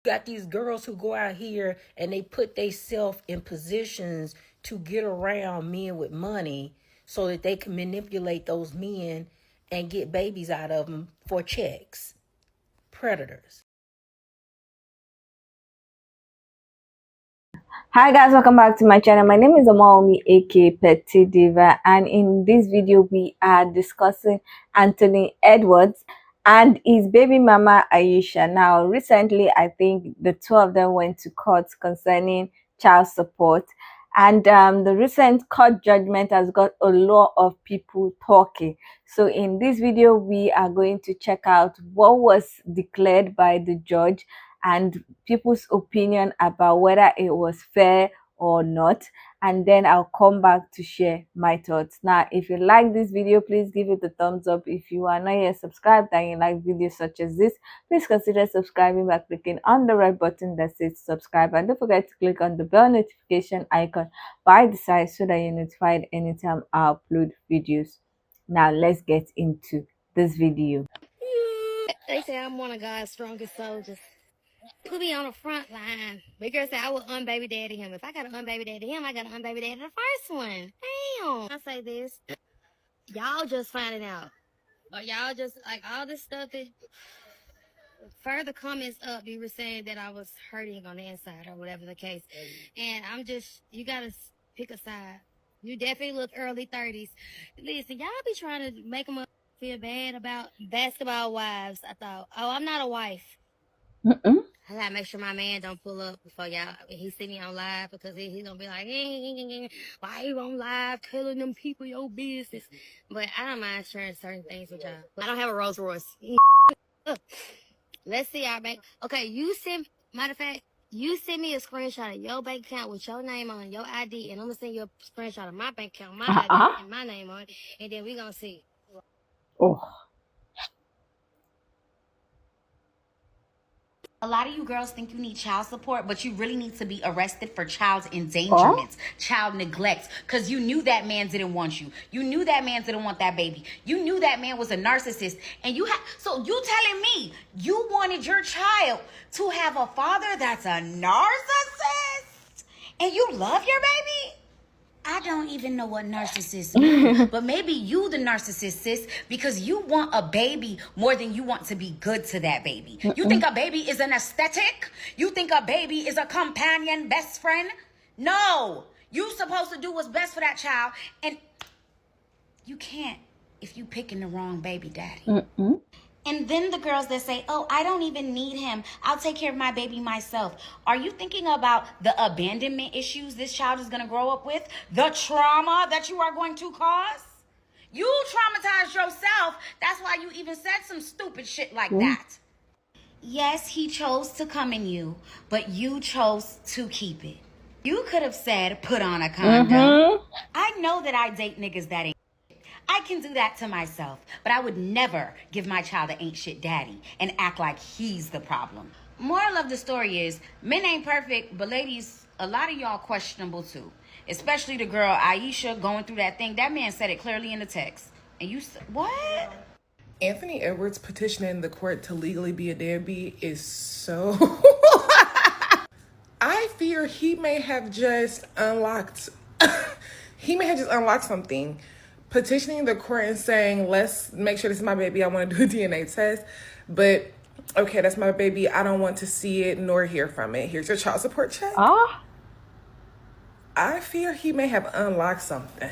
Got these girls who go out here and they put themselves in positions to get around men with money so that they can manipulate those men and get babies out of them for checks. Predators. Hi guys, welcome back to my channel. My name is Omaomi aka Petite Diva, and in this video we are discussing Anthony Edwards and his baby mama Aisha. Now recently I think the two of them went to court concerning child support, and the recent court judgment has got a lot of people talking. So in this video we are going to check out what was declared by the judge and people's opinion about whether it was fair or not, and then I'll come back to share my thoughts. Now if you like this video, please give it a thumbs up. If you are not yet subscribed and you like videos such as this, please consider subscribing by clicking on the red button that says subscribe, and don't forget to click on the bell notification icon by the side so that you're notified anytime I upload videos. Now let's get into this video. They say I'm one of God's strongest soldiers. Put me on the front line. Big girl said I would unbaby daddy him. If I got to unbaby daddy him, I got to unbaby daddy the first one. Damn. I say this. Y'all just finding out. Or y'all just, like, all this stuff that further comments up, you were saying that I was hurting on the inside or whatever the case. And I'm just, you got to pick a side. You definitely look early 30s. Listen, y'all be trying to make them feel bad about basketball wives. I thought, oh, I'm not a wife. I gotta make sure my man don't pull up before y'all. He see me on live, because he gonna be like, why you on live telling them people your business? But I don't mind sharing certain things with y'all. I don't have a Rolls Royce. Let's see our bank. Okay, matter of fact, you send me a screenshot of your bank account with your name on it, your ID, and I'm gonna send you a screenshot of my bank account, my ID, and my name on it, and then we gonna see. Oh. A lot of you girls think you need child support, but you really need to be arrested for child endangerment, child neglect, because you knew that man didn't want you. You knew that man didn't want that baby. You knew that man was a narcissist. And so you telling me you wanted your child to have a father that's a narcissist? And you love your baby? I don't even know what narcissist means, but maybe you the narcissist, sis, because you want a baby more than you want to be good to that baby. You think a baby is an aesthetic? You think a baby is a companion, best friend? No, you supposed to do what's best for that child, and you can't if you picking the wrong baby daddy. And then the girls that say, oh, I don't even need him. I'll take care of my baby myself. Are you thinking about the abandonment issues this child is going to grow up with? The trauma that you are going to cause? You traumatized yourself. That's why you even said some stupid shit like that. Yes, he chose to come in you, but you chose to keep it. You could have said, put on a condom. I know that I date niggas that ain't. I can do that to myself, but I would never give my child an ain't shit daddy and act like he's the problem. Moral of the story is, men ain't perfect, but ladies, a lot of y'all questionable too. Especially the girl Aisha going through that thing. That man said it clearly in the text. And you said, what? Anthony Edwards petitioning the court to legally be a deadbeat is so... I fear he may have just unlocked... something. Petitioning the court and saying, let's make sure this is my baby. I want to do a DNA test. But, okay, that's my baby. I don't want to see it nor hear from it. Here's your child support check. I fear he may have unlocked something.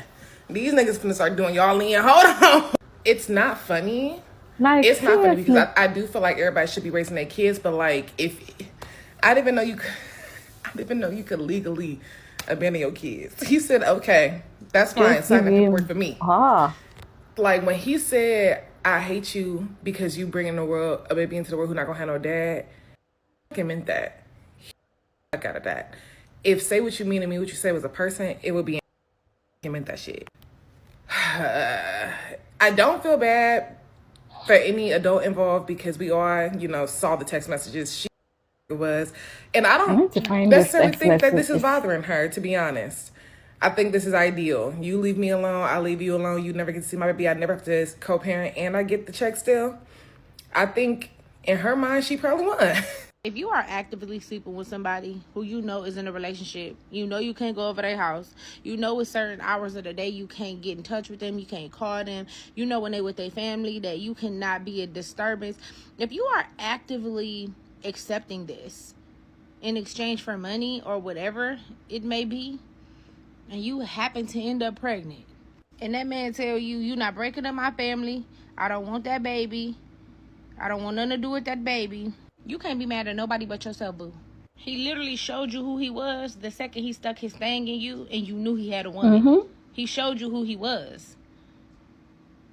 These niggas finna start doing y'all in. Hold on. It's not funny. It's not funny because I do feel like everybody should be raising their kids. But, like, I didn't even know you could legally abandon your kids. He said, okay, that's fine. Sign that paperwork for me. Like, when he said, I hate you because you bring a baby into the world who's not gonna have no dad, I meant that. I got that. If say what you mean to me, what you say was a person, it would be I meant that shit. I don't feel bad for any adult involved because we all, saw the text messages it was, and I don't necessarily think that this is bothering her, to be honest. I think this is ideal. You leave me alone, I leave you alone. You never get to see my baby. I never have to co-parent, and I get the check still. I think in her mind, she probably won. If you are actively sleeping with somebody who you know is in a relationship, you know you can't go over their house, you know with certain hours of the day you can't get in touch with them, you can't call them, you know when they with their family that you cannot be a disturbance. If you are actively accepting this in exchange for money or whatever it may be, and you happen to end up pregnant, and that man tell you, you not breaking up my family, I don't want that baby, I don't want nothing to do with that baby, you can't be mad at nobody but yourself, boo. He literally showed you who he was the second he stuck his thing in you and you knew he had a woman. He showed you who he was.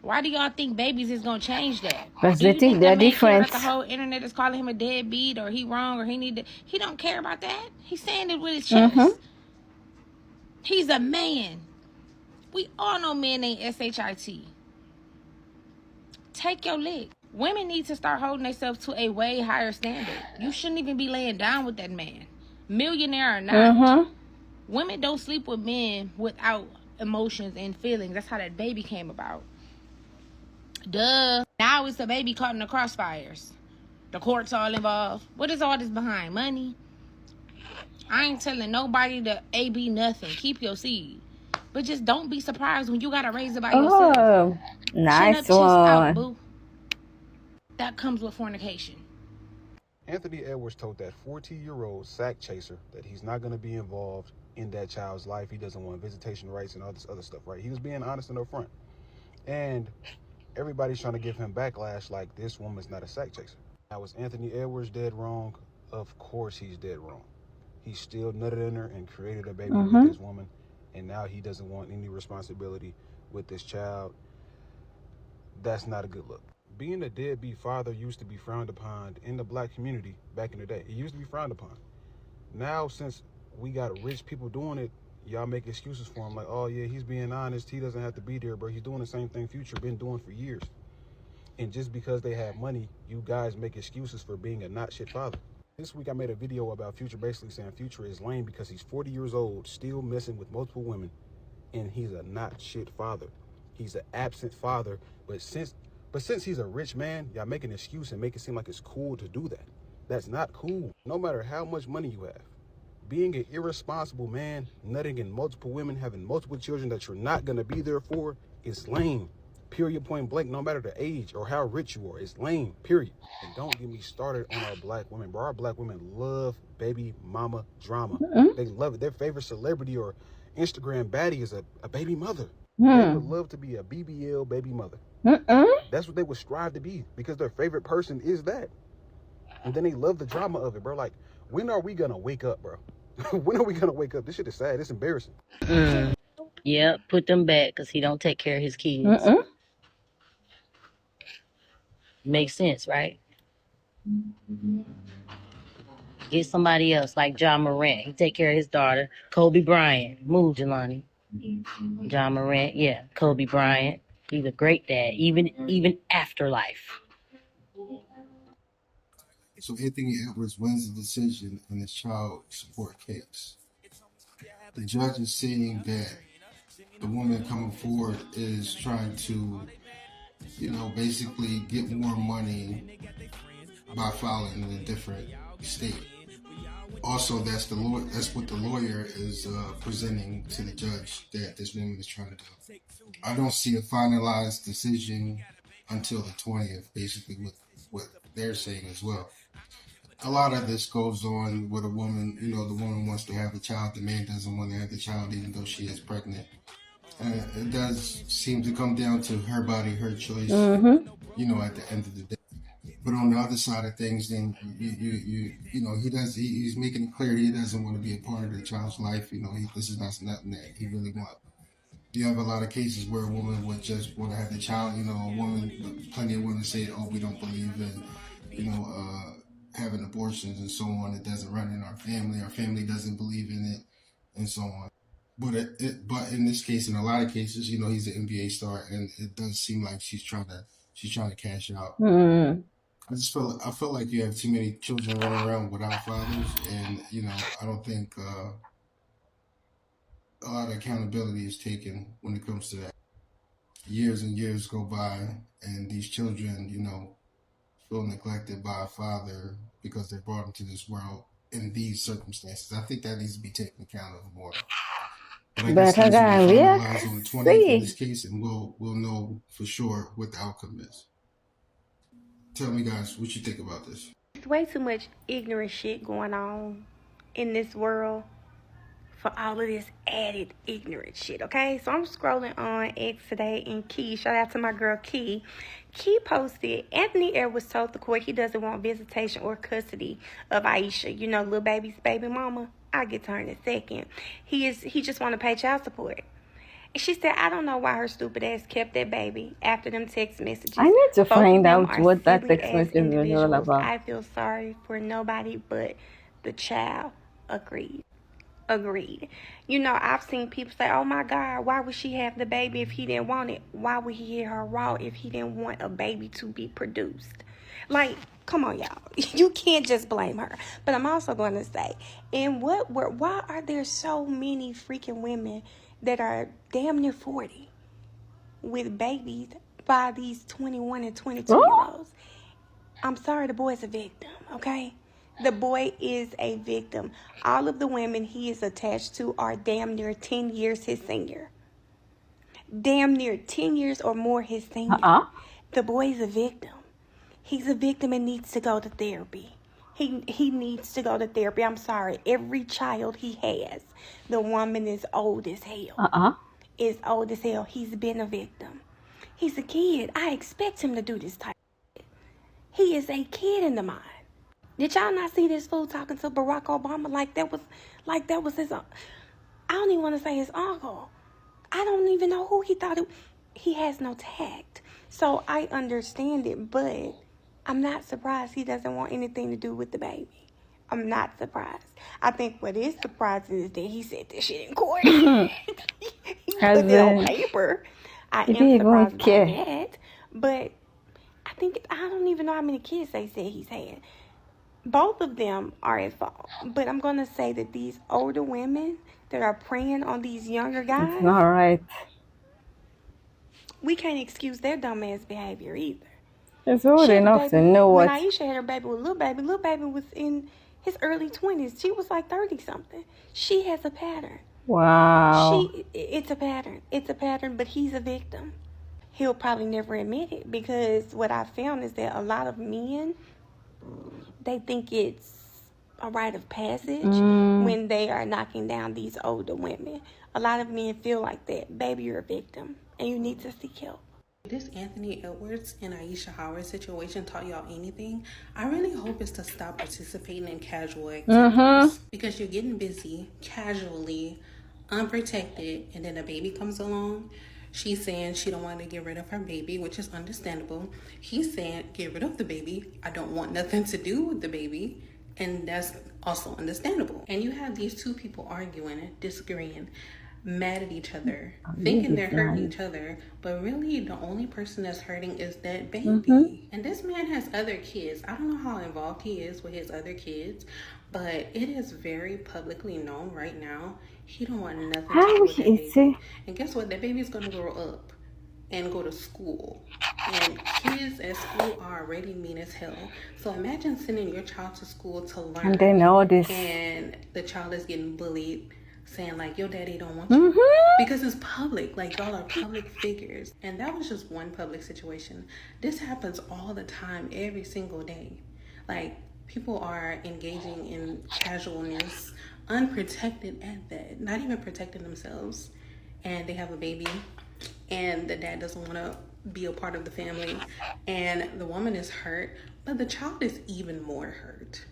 Why do y'all think babies is gonna change that? Because Do they you think think they're that man care different. about the whole internet is calling him a deadbeat or he wrong or he don't care about that? He's saying it with his chest. He's a man. We all know men ain't SHIT. Take your lick. Women need to start holding themselves to a way higher standard. You shouldn't even be laying down with that man. Millionaire or not. Women don't sleep with men without emotions and feelings. That's how that baby came about. Duh. Now it's the baby caught in the crossfires. The court's all involved. What is all this behind? Money? I ain't telling nobody to A-B nothing. Keep your seed. But just don't be surprised when you gotta raise it by yourself. Oh, nice Chin up, chest out, one. boo. That comes with fornication. Anthony Edwards told that 14-year-old sack chaser that he's not going to be involved in that child's life. He doesn't want visitation rights and all this other stuff, right? He was being honest and upfront. And everybody's trying to give him backlash like this woman's not a sack chaser. Now, is Anthony Edwards dead wrong? Of course he's dead wrong. He still nutted in her and created a baby with this woman, and now he doesn't want any responsibility with this child. That's not a good look. Being a deadbeat father used to be frowned upon in the black community back in the day. It used to be frowned upon. Now, since we got rich people doing it, y'all make excuses for him like, oh yeah, he's being honest, he doesn't have to be there, bro. He's doing the same thing Future been doing for years. And just because they have money, you guys make excuses for being a not shit father. This week I made a video about Future basically saying Future is lame because he's 40 years old, still messing with multiple women, and he's a not shit father. He's an absent father, but since he's a rich man, y'all make an excuse and make it seem like it's cool to do that. That's not cool. No matter how much money you have, being an irresponsible man, nutting in multiple women, having multiple children that you're not gonna be there for is lame. Period, point blank, no matter the age or how rich you are, it's lame, period. And don't get me started on our black women, bro. Our black women love baby mama drama. They love it. Their favorite celebrity or Instagram baddie is a baby mother. They would love to be a BBL baby mother. That's what they would strive to be because their favorite person is that. And then they love the drama of it, bro. Like, when are we gonna wake up, bro? When are we gonna wake up? This shit is sad. It's embarrassing. Yeah, put them back because he don't take care of his kids. Makes sense, right? Get somebody else like John Morant. He take care of his daughter. Kobe Bryant. Move, Jelani. John Morant, yeah. Kobe Bryant. He's a great dad, even after life. So Anthony Edwards wins the decision in his child support case. The judge is saying that the woman coming forward is trying to, basically get more money by filing in a different state. Also, that's what the lawyer is presenting to the judge that this woman is trying to do. I don't see a finalized decision until the 20th, basically with what they're saying as well. A lot of this goes on with a woman, the woman wants to have a child, the man doesn't want to have the child even though she is pregnant. It does seem to come down to her body, her choice, at the end of the day. But on the other side of things, then he's making it clear he doesn't want to be a part of the child's life. This is not nothing that he really wants. You have a lot of cases where a woman would just want to have the child. Plenty of women say, "Oh, we don't believe in, having abortions and so on. It doesn't run in our family. Our family doesn't believe in it, and so on." But but in this case, in a lot of cases, he's an NBA star, and it does seem like she's trying to cash out. I feel like you have too many children running around without fathers, and I don't think a lot of accountability is taken when it comes to that. Years and years go by, and these children, feel neglected by a father because they brought them to this world in these circumstances. I think that needs to be taken account of more. But I guess things will be finalized on the 20th in this case, and we'll know for sure what the outcome is. Tell me, guys, what you think about this. There's way too much ignorant shit going on in this world for all of this added ignorant shit, okay? So I'm scrolling on X today, and Key, shout out to my girl Key. Key posted, Anthony Edwards told the court he doesn't want visitation or custody of Aisha. You know, Lil Baby's baby mama. I'll get to her in a second. He just want to pay child support. And she said, I don't know why her stupid ass kept that baby after them text messages. I need to Both find of them out are what that silly text ass message was all individuals. about. I feel sorry for nobody but the child. Agreed. You know, I've seen people say, oh my God, why would she have the baby if he didn't want it? Why would he hit her raw if he didn't want a baby to be produced? Like, come on, y'all. You can't just blame her. But I'm also going to say, why are there so many freaking women that are damn near 40 with babies by these 21 and 22-year-olds? I'm sorry, the boy's a victim, okay? The boy is a victim. All of the women he is attached to are damn near 10 years his senior. Damn near 10 years or more his senior. The boy is a victim. He's a victim and needs to go to therapy. He needs to go to therapy. I'm sorry. Every child he has, the woman is old as hell. Is old as hell. He's been a victim. He's a kid. I expect him to do this type of shit. He is a kid in the mind. Did y'all not see this fool talking to Barack Obama like that was his? I don't even want to say his uncle. I don't even know who he thought it. He has no tact. So I understand it, but I'm not surprised he doesn't want anything to do with the baby. I'm not surprised. I think what is surprising is that he said this shit in court. He put it on paper. I am surprised by that. But I don't even know how many kids they said he's had. Both of them are at fault. But I'm going to say that these older women that are preying on these younger guys. It's not right. We can't excuse their dumbass behavior either. It's old enough to know what. When Aisha had her baby with Lil Baby was in his early 20s. She was like 30-something. She has a pattern. Wow. It's a pattern. It's a pattern, but he's a victim. He'll probably never admit it because what I found is that a lot of men, they think it's a rite of passage when they are knocking down these older women. A lot of men feel like that. Baby, you're a victim, and you need to seek help. This Anthony Edwards and Aisha Howard situation taught y'all anything, I really hope it's to stop participating in casual activities. Because you're getting busy, casually, unprotected, and then a baby comes along. She's saying she don't want to get rid of her baby, which is understandable. He's saying, get rid of the baby. I don't want nothing to do with the baby. And that's also understandable. And you have these two people arguing, disagreeing, mad at each other, thinking they're hurting each other. But really, the only person that's hurting is that baby. And this man has other kids. I don't know how involved he is with his other kids, but it is very publicly known right now. He don't want nothing to do with that baby. And guess what? That baby's going to grow up and go to school. And kids at school are already mean as hell. So imagine sending your child to school to learn. And they know this. And the child is getting bullied, saying like, your daddy don't want you. Because it's public. Like, y'all are public figures. And that was just one public situation. This happens all the time, every single day. Like, people are engaging in casualness, unprotected at that, not even protecting themselves. And they have a baby, and the dad doesn't want to be a part of the family, and the woman is hurt, but the child is even more hurt.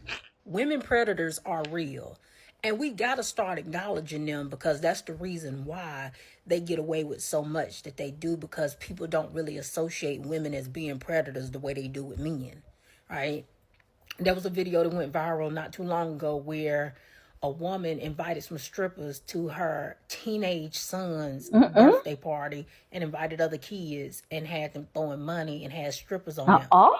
Women predators are real, and we got to start acknowledging them, because that's the reason why they get away with so much that they do, because people don't really associate women as being predators the way they do with men, right? There was a video that went viral not too long ago where a woman invited some strippers to her teenage son's birthday party and invited other kids and had them throwing money and had strippers on them.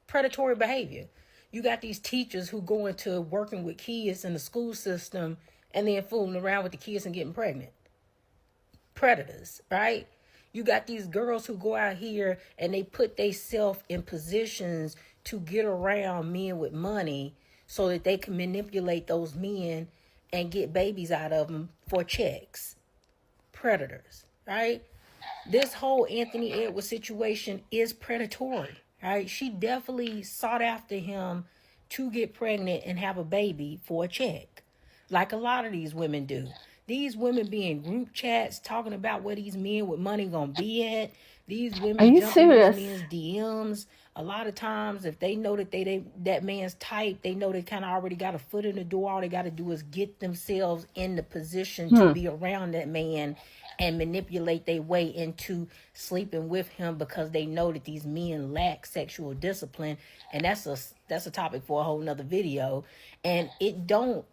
Predatory behavior. You got these teachers who go into working with kids in the school system and then fooling around with the kids and getting pregnant. Predators, right? You got these girls who go out here and they put themselves in positions to get around men with money so that they can manipulate those men and get babies out of them for checks. Predators, right? This whole Anthony Edwards situation is predatory, right? She definitely sought after him to get pregnant and have a baby for a check, like a lot of these women do. These women be in group chats talking about where these men with money gonna be at. These Are women you jumping serious? these men's DMs. A lot of times, if they know that that man's type, they know they kind of already got a foot in the door. All they got to do is get themselves in the position to be around that man and manipulate their way into sleeping with him, because they know that these men lack sexual discipline. And that's a topic for a whole nother video. And it don't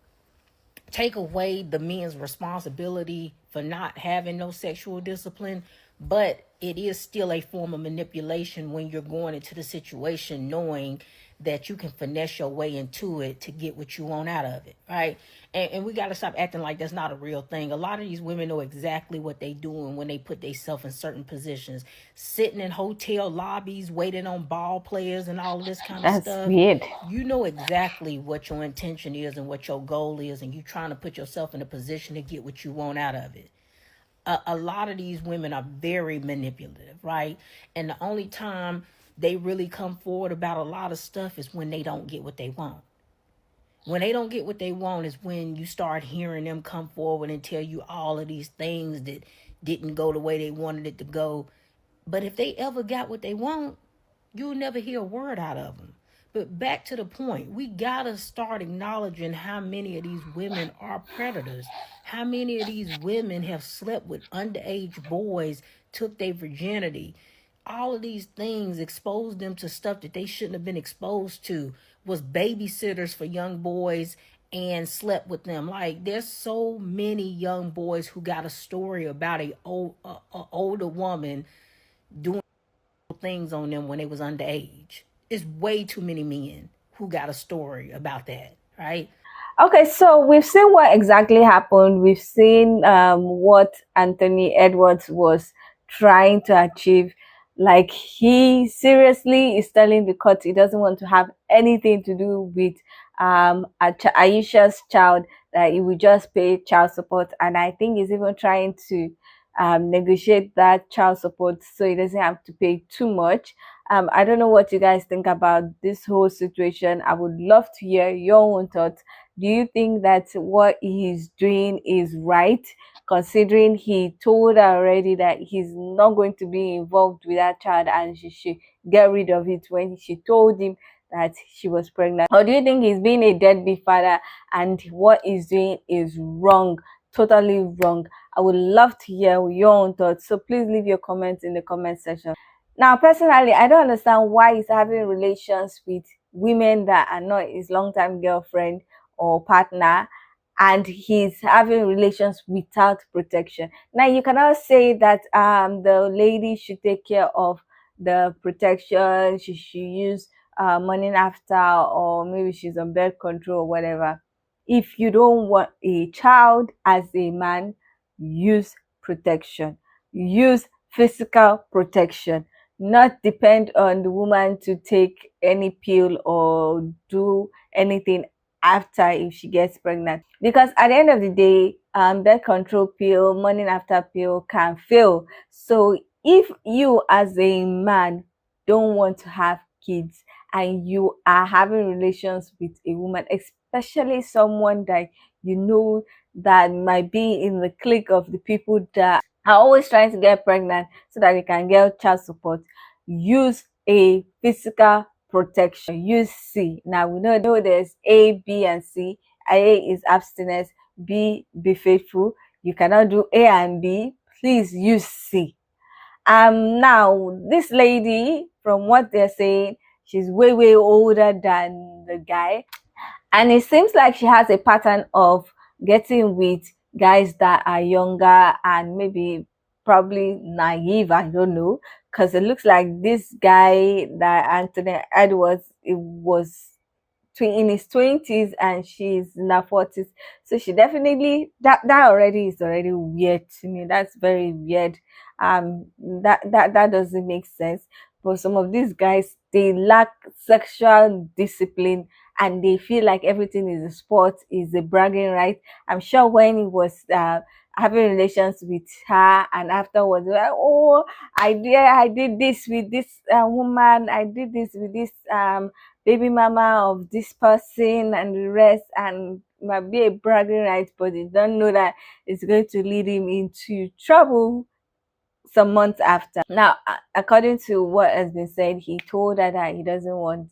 take away the men's responsibility for not having no sexual discipline, but it is still a form of manipulation when you're going into the situation knowing that you can finesse your way into it to get what you want out of it, right? And we got to stop acting like that's not a real thing. A lot of these women know exactly what they doing when they put themselves in certain positions, sitting in hotel lobbies, waiting on ball players and all of this kind of That's stuff. weird. You know exactly what your intention is and what your goal is, and you trying to put yourself in a position to get what you want out of it. A lot of these women are very manipulative, right? And the only time they really come forward about a lot of stuff is when they don't get what they want. When they don't get what they want is when you start hearing them come forward and tell you all of these things that didn't go the way they wanted it to go. But if they ever got what they want, you'll never hear a word out of them. But back to the point, we gotta start acknowledging how many of these women are predators. How many of these women have slept with underage boys, took their virginity. All of these things exposed them to stuff that they shouldn't have been exposed to, was babysitters for young boys and slept with them. Like, there's so many young boys who got a story about a older woman doing things on them when they was underage. It's way too many men who got a story about that, right? Okay, so we've seen what exactly happened. We've seen what Anthony Edwards was trying to achieve. Like, he seriously is telling the court he doesn't want to have anything to do with Aisha's child, that he will just pay child support. And I think he's even trying to negotiate that child support so he doesn't have to pay too much. I don't know what you guys think about this whole situation. I would love to hear your own thoughts. Do you think that what he's doing is right, considering he told her already that he's not going to be involved with that child and she should get rid of it when she told him that she was pregnant? Or do you think he's being a deadbeat father and what he's doing is wrong, totally wrong? I would love to hear your own thoughts, so please leave your comments in the comment section. Now, personally, I don't understand why he's having relations with women that are not his long-time girlfriend or partner, and he's having relations without protection. Now, you cannot say that the lady should take care of the protection, she should use morning after, or maybe she's on birth control or whatever. If you don't want a child as a man, use protection, use physical protection, not depend on the woman to take any pill or do anything after if she gets pregnant. Because at the end of the day, birth control pill, morning after pill can fail. So if you as a man don't want to have kids and you are having relations with a woman, especially someone that you know that might be in the clique of the people that are always trying to get pregnant so that they can get child support, use a physical protection. Use C. Now we know there's A, B, and C. A is abstinence, B, be faithful. You cannot do A and B. Please use C. Now this lady, from what they're saying, she's way older than the guy, and it seems like she has a pattern of getting with guys that are younger and maybe probably naive. I don't know, because it looks like this guy, that Anthony Edwards, it was in his 20s and she's in her 40s. So she definitely, that already is already weird to me. That's very weird. That doesn't make sense. But some of these guys they lack sexual discipline, and they feel like everything is a sport, is a bragging right. I'm sure when he was having relations with her, and afterwards, like, oh, I did this with this woman, I did this with this baby mama of this person, and the rest, and might be a bragging right, but they don't know that it's going to lead him into trouble some months after. Now, according to what has been said, he told her that he doesn't want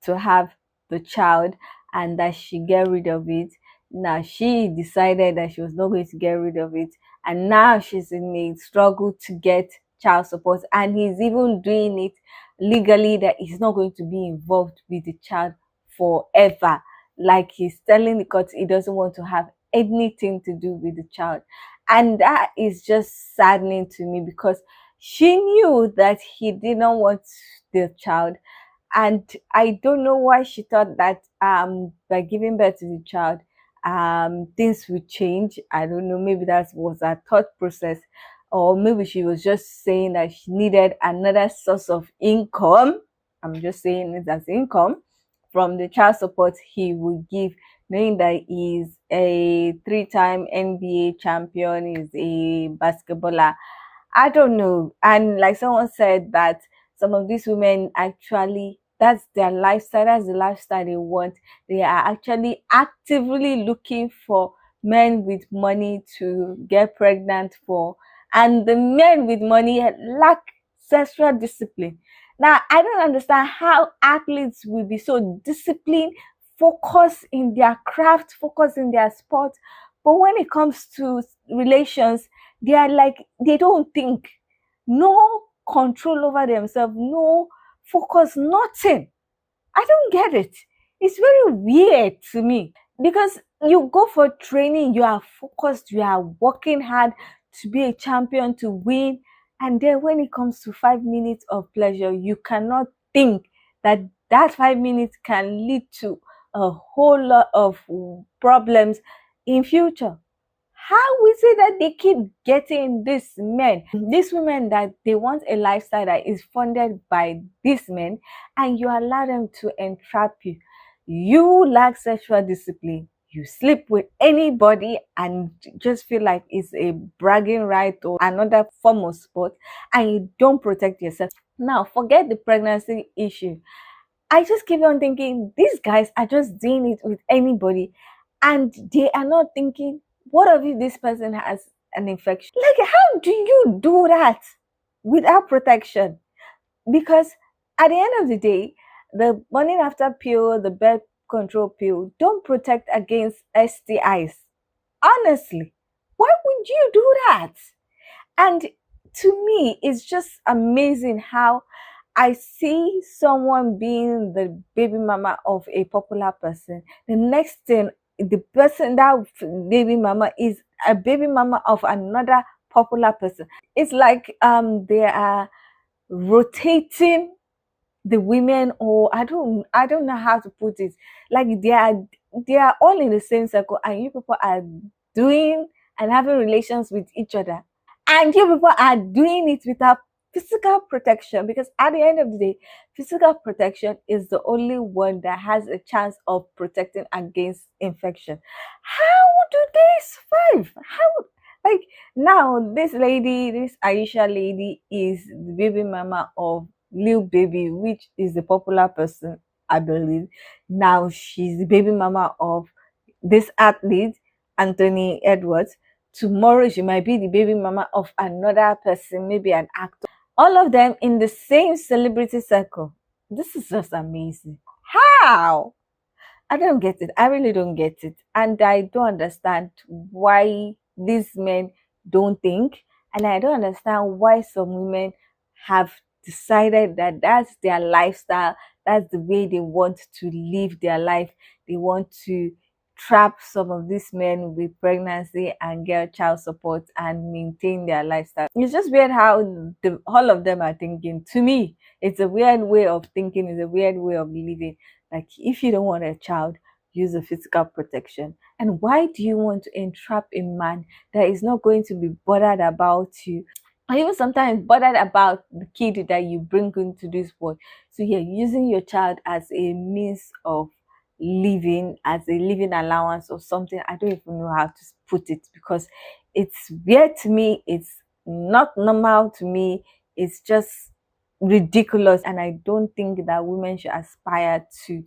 to have the child and that she get rid of it. Now, she decided that she was not going to get rid of it, and now she's in a struggle to get child support, and he's even doing it legally, that he's not going to be involved with the child forever. Like, he's telling the court he doesn't want to have anything to do with the child. And that is just saddening to me, because she knew that he didn't want the child, and I don't know why she thought that by giving birth to the child things would change. I don't know, maybe that was her thought process, or maybe she was just saying that she needed another source of income. I'm just saying it as income from the child support he would give, knowing that he's a 3-time NBA champion, is a basketballer. I don't know. And like someone said, that some of these women actually, that's their lifestyle, that's the lifestyle they want. They are actually actively looking for men with money to get pregnant for. And the men with money lack sexual discipline. Now, I don't understand how athletes will be so disciplined, focused in their craft, focused in their sport. But when it comes to relations, they are like, they don't think, no control over themselves, no focus, nothing. I don't get it. It's very weird to me, because you go for training, you are focused, you are working hard to be a champion, to win, and then when it comes to 5 minutes of pleasure, you cannot think that that 5 minutes can lead to a whole lot of problems in future. How is it that they keep getting these women that they want a lifestyle that is funded by these men, and you allow them to entrap you? You lack sexual discipline. You sleep with anybody and just feel like it's a bragging right or another form of sport, and you don't protect yourself. Now, forget the pregnancy issue. I just keep on thinking these guys are just doing it with anybody, and they are not thinking, what if this person has an infection? Like, how do you do that without protection? Because at the end of the day, the morning after pill, the birth control pill, don't protect against STIs. Honestly, why would you do that? And to me, it's just amazing how I see someone being the baby mama of a popular person. The next thing, the person, that baby mama, is a baby mama of another popular person. It's like they are rotating the women, or I don't know how to put it. Like they are all in the same circle, and you people are doing and having relations with each other, and you people are doing it without physical protection, because at the end of the day, physical protection is the only one that has a chance of protecting against infection. How do they survive? How, like, now this lady, this Aisha lady, is the baby mama of Lil Baby, which is a popular person, I believe. Now she's the baby mama of this athlete, Anthony Edwards. Tomorrow she might be the baby mama of another person, maybe an actor. All of them in the same celebrity circle. This is just amazing. How? I don't get it. I really don't get it. And I don't understand why these men don't think. And I don't understand why some women have decided that that's their lifestyle. That's the way they want to live their life. They want to trap some of these men with pregnancy and get child support and maintain their lifestyle. It's just weird how all of them are thinking. To me, it's a weird way of thinking. It's a weird way of living. Like, if you don't want a child, use a physical protection. And why do you want to entrap a man that is not going to be bothered about you? or even sometimes bothered about the kid that you bring into this world. So you're using your child as a means of living, as a living allowance or something. I don't even know how to put it, because it's weird to me, it's not normal to me, it's just ridiculous, and I don't think that women should aspire to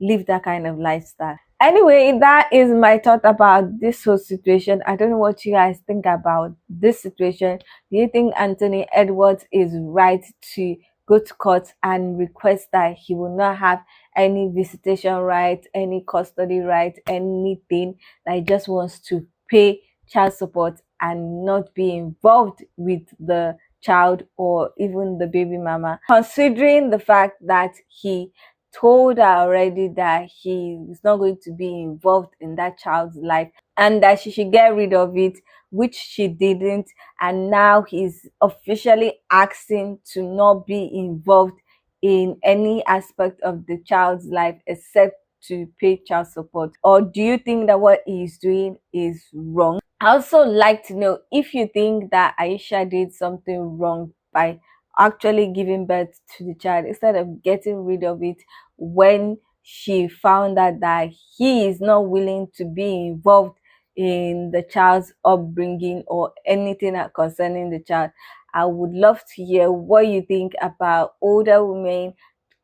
live that kind of lifestyle. Anyway, that is my thought about this whole situation. I don't know what you guys think about this situation. Do you think Anthony Edwards is right to go to court and request that he will not have any visitation right, any custody right, anything, that he just wants to pay child support and not be involved with the child or even the baby mama, considering the fact that he told her already that he is not going to be involved in that child's life and that she should get rid of it, which she didn't, and now he's officially asking to not be involved in any aspect of the child's life except to pay child support? Or do you think that what he's doing is wrong? I also like to know if you think that Aisha did something wrong by actually giving birth to the child instead of getting rid of it when she found out that he is not willing to be involved in the child's upbringing or anything concerning the child. I would love to hear what you think about older women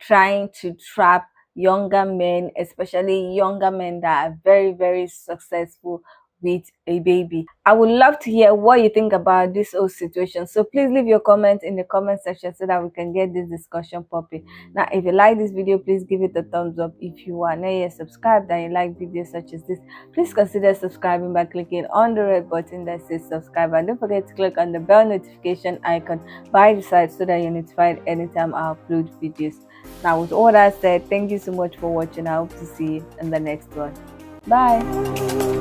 trying to trap younger men, especially younger men that are very, very successful with a baby. I would love to hear what you think about this whole situation. So please leave your comments in the comment section so that we can get this discussion popping. Now, if you like this video, please give it a thumbs up. If you are not yet subscribed and you like videos such as this, please consider subscribing by clicking on the red button that says subscribe, and don't forget to click on the bell notification icon by the side so that you're notified anytime I upload videos. Now, with all that said, thank you so much for watching. I hope to see you in the next one. Bye.